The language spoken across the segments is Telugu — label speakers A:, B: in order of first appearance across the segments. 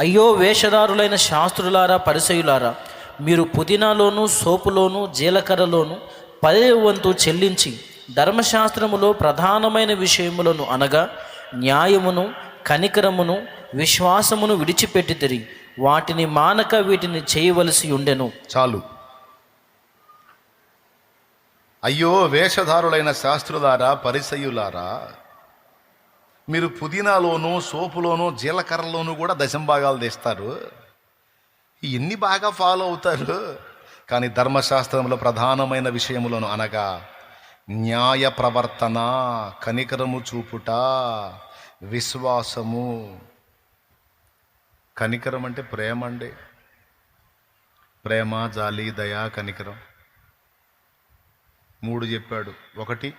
A: అయ్యో వేషధారులైన శాస్త్రులారా, పరిసయులారా, మీరు పుదీనాలోను, సోపులోను, జీలకర్రలోను 10వ వంతు చెల్లించి ధర్మశాస్త్రములో ప్రధానమైన విషయములను అనగా న్యాయమును, కనికరమును, విశ్వాసమును విడిచిపెట్టితిరి. వాటిని మానక వీటిని చేయవలసి ఉండెను.
B: చాలు. అయ్యో వేషధారులైన శాస్త్రులారా, పరిసయ్యులారా, మీరు పుదీనాలోను, సోపులోను, జీలకర్రలోను కూడా దశంభాగాలు తీస్తారు. ఇన్ని బాగా ఫాలో అవుతారు. కానీ ధర్మశాస్త్రంలో ప్రధానమైన విషయములను అనగా న్యాయ ప్రవర్తన, కనికరము చూపుట, విశ్వాసము. కనికరం అంటే ప్రేమ అండి. ప్రేమ, జాలి, దయ, కనికరం 3 చెప్పాడు. 1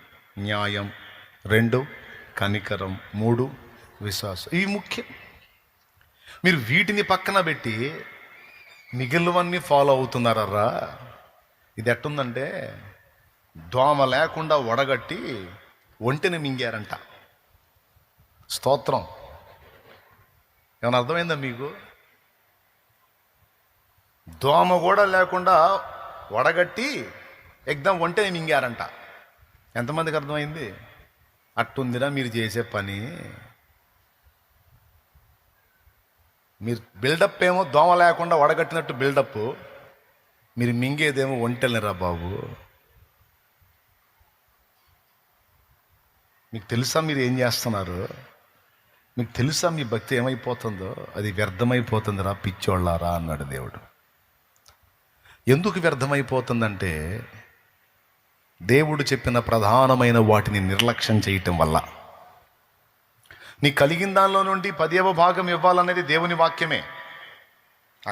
B: న్యాయం, 2 కనికరం, 3 విశ్వాసం. ఇవి ముఖ్యం. మీరు వీటిని పక్కన పెట్టి మిగిలినవన్నీ ఫాలో అవుతున్నారా? ఇది ఎట్టుందంటే దోమ లేకుండా వడగట్టి ఒంటిని మింగారంట. స్తోత్రం. ఏమైనా అర్థమైందా మీకు? దోమ కూడా లేకుండా వడగట్టి ఎగ్దం ఒంటిని మింగారంట. ఎంతమందికి అర్థమైంది? అట్టుందిరా మీరు చేసే పని. మీరు బిల్డప్ ఏమో దోమ లేకుండా వడగట్టినట్టు బిల్డప్, మీరు మింగేదేమో ఒంటెలనిరా బాబు. మీకు తెలుసా మీరు ఏం చేస్తున్నారు? మీకు తెలుసా మీ భక్తి ఏమైపోతుందో? అది వ్యర్థమైపోతుందిరా పిచ్చోళ్ళారా అన్నాడు దేవుడు. ఎందుకు వ్యర్థమైపోతుందంటే దేవుడు చెప్పిన ప్రధానమైన వాటిని నిర్లక్ష్యం చేయటం వల్ల. నీ కలిగిన దానిలో నుండి 10వ భాగం ఇవ్వాలనేది దేవుని వాక్యమే.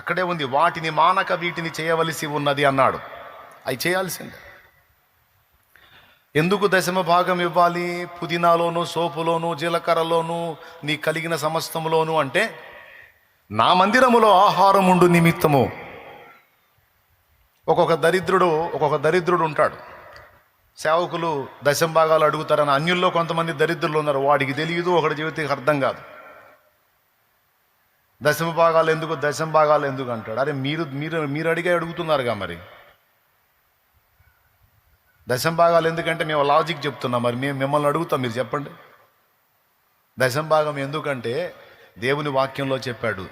B: అక్కడే ఉంది, వాటిని మానక వీటిని చేయవలసి ఉన్నది అన్నాడు. అవి చేయాల్సిందే. ఎందుకు 10వ భాగం ఇవ్వాలి? పుదీనాలోను, సోపులోను, జీలకర్రలోను, నీ కలిగిన సమస్తములోను అంటే నా మందిరములో ఆహారం ఉండు నిమిత్తము. ఒక్కొక్క దరిద్రుడు ఉంటాడు. సేవకులు 10వ భాగాలు అడుగుతారని అన్యుల్లో కొంతమంది దరిద్రులు ఉన్నారు. వాడికి తెలియదు, ఒకటి జీవితానికి అర్థం కాదు. 10వ భాగాలు ఎందుకు అంటాడు. అరే మీరు అడిగే అడుగుతున్నారుగా. మరి 10వ భాగాలు ఎందుకంటే మేము లాజిక్ చెప్తున్నాం. మరి మేము మిమ్మల్ని అడుగుతాం, మీరు చెప్పండి. 10వ భాగం ఎందుకంటే దేవుని వాక్యంలో చెప్పాడు,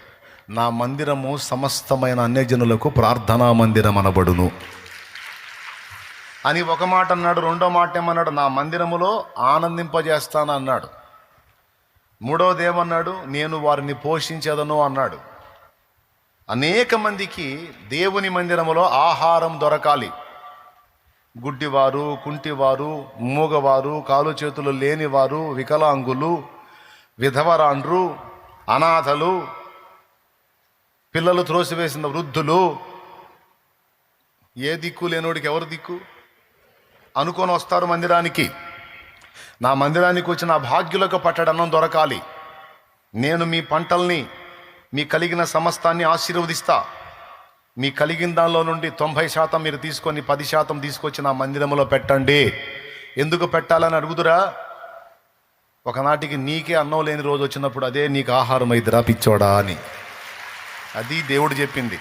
B: నా మందిరము సమస్తమైన అన్యజనులకు ప్రార్థనా మందిరం అనబడును అని ఒక మాట అన్నాడు. రెండో మాట ఏమన్నాడు? నా మందిరములో ఆనందింపజేస్తాను అన్నాడు. మూడవది ఏమన్నాడు? నేను వారిని పోషించేదను అన్నాడు. అనేక మందికి దేవుని మందిరములో ఆహారం దొరకాలి. గుడ్డివారు, కుంటివారు, మూగవారు, కాలు చేతులు లేనివారు, వికలాంగులు, విధవరాండ్రు, అనాథలు, పిల్లలు త్రోసివేసిన వృద్ధులు, ఏ దిక్కు లేనోడికి ఎవరు దిక్కు అనుకొని వస్తారు మందిరానికి. నా మందిరానికి వచ్చిన భాగ్యులకు పట్టడన్నం దొరకాలి. నేను మీ పంటల్ని, మీ కలిగిన సమస్తాన్ని ఆశీర్వదిస్తా. మీ కలిగిన దానిలో నుండి 90% మీరు తీసుకొని 10% తీసుకొచ్చి నా మందిరంలో పెట్టండి. ఎందుకు పెట్టాలని అడుగుదురా? ఒకనాటికి నీకే అన్నం లేని రోజు వచ్చినప్పుడు అదే నీకు ఆహారం అయిద్దిరా పిచ్చోడా అని. అది దేవుడు చెప్పింది.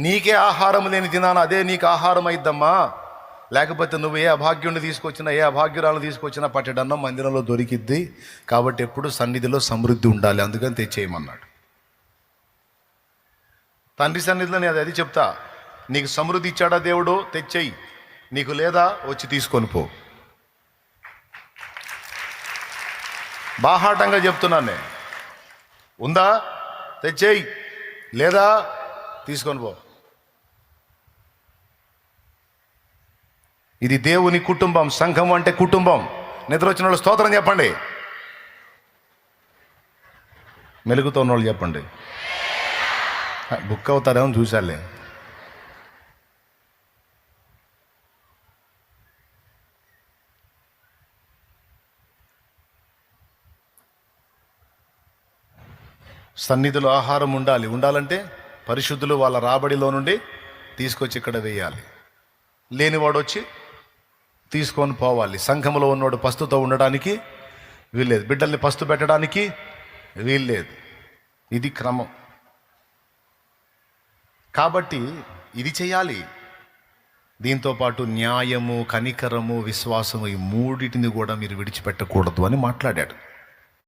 B: నీకే ఆహారం లేని దినాన అదే నీకు ఆహారం అయిద్దమ్మా. లేకపోతే నువ్వు ఏ అభాగ్యుడిని తీసుకొచ్చినా, ఏ అభాగ్యురాలను తీసుకొచ్చినా పట్టెడన్నం మందిరంలో దొరికిద్ది. కాబట్టి ఎప్పుడు సన్నిధిలో సమృద్ధి ఉండాలి, అందుకని తెచ్చేయమన్నాడు. తండ్రి సన్నిధిలో నేను అది చెప్తా. నీకు సమృద్ధి ఇచ్చాడా దేవుడు? తెచ్చేయి. నీకు లేదా వచ్చి తీసుకొని పో. బాహాటంగా చెప్తున్నాను నేను. ఉందా? తెచ్చేయి. లేదా తీసుకొని పో. ఇది దేవుని కుటుంబం. సంఘం అంటే కుటుంబం. నిద్ర వచ్చిన వాళ్ళు స్తోత్రం చెప్పండి. మెలుగుతో ఉన్న వాళ్ళు చెప్పండి. బుక్ అవుతారేమో చూసాలే. సన్నిధిలో ఆహారం ఉండాలంటే పరిశుద్ధులు వాళ్ళ రాబడిలో నుండి తీసుకొచ్చి ఇక్కడ వేయాలి. లేనివాడు వచ్చి తీసుకొని పోవాలి. సంఘంలో ఉన్నవాడు పస్తుతో ఉండడానికి వీల్లేదు. బిడ్డల్ని పస్తు పెట్టడానికి వీల్లేదు. ఇది క్రమం. కాబట్టి ఇది చేయాలి. దీంతోపాటు న్యాయము, కనికరము, విశ్వాసము, ఈ మూడిటిని కూడా మీరు విడిచిపెట్టకూడదు అని మాట్లాడాడు.